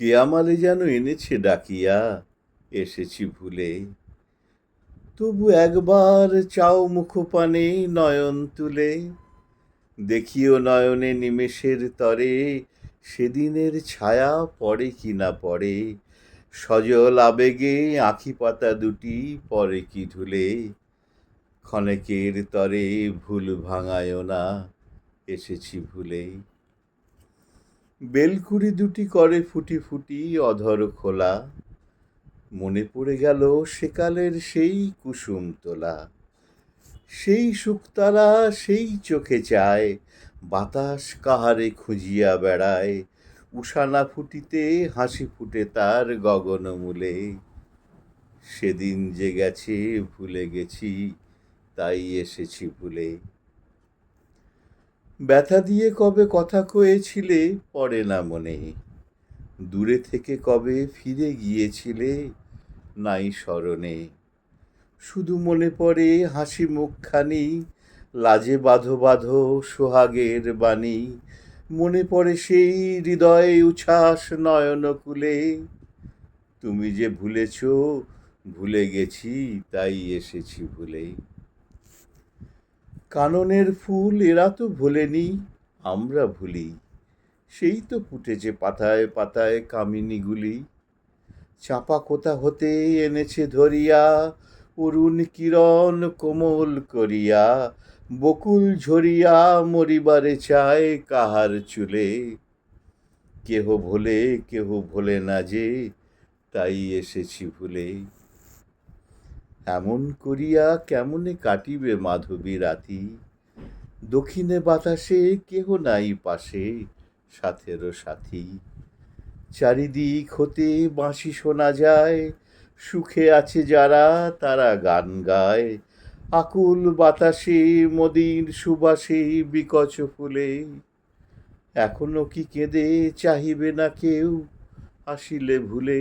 কে আমারে যেন এনেছে ডাকিয়া, এসেছি ভুলে। তবু একবার চাও মুখপানে নয়ন তুলে, দেখিও নয়নে নিমেষের তরে সেদিনের ছায়া পড়ে কি না পড়ে, সজল আবেগে আঁখি পাতা দুটি পড়ে কি ঢুলে। ক্ষণেকের তরে ভুল ভাঙায় না, এসেছি ভুলে। বেলকুড়ি দুটি করে ফুটি ফুটি অধর খোলা, মনে পড়ে গেল সেকালের সেই কুসুম তোলা। সেই শুকতারা সেই চোখে চায়, বাতাস কাহারে খুঁজিয়া বেড়ায়, উষা না ফুটিতে হাসি ফুটে তার গগন মূলে। সেদিন যে গেছে ভুলে গেছি, তাই এসেছি ভুলে। ব্যথা দিয়ে কবে কথা কয়েছিলে পড়ে না মনে, দূরে থেকে কবে ফিরে গিয়েছিলে নাই স্মরণে। শুধু মনে পড়ে হাসি মুখখানি, লাজে বাঁধো বাঁধো সোহাগের বাণী। মনে পড়ে সেই হৃদয়ে উচ্ছ্বাস নয়ন কুলে। তুমি যে ভুলেছ ভুলে গেছি, তাই এসেছি ভুলে। কাননের ফুল এরা তো ভোলেনি, আমরা ভুলি। সেই তো ফুটেছে পাতায় পাতায় কামিনীগুলি। চাপা কোথা হতে এনেছে ধরিয়া, অরুণ কিরণ কোমল করিয়া। বকুল ঝরিয়া মরিবারে চায় কাহার চুলে। কেহ ভোলে কেহ ভোলে না যে, তাই এসেছি ভুলে। এমন করিয়া কেমনে কাটিবে মাধবী রাতি, দক্ষিণে বাতাসে কেহ নাই পাশে সাথেরও সাথী। চারিদিক হতে বাঁশি শোনা যায়, সুখে আছে যারা তারা গান গায়। আকুল বাতাসে মদির সুবাসে বিকচ ফুলে। এখনো কি কেঁদে চাহিবে না কেউ, আসিলে ভুলে।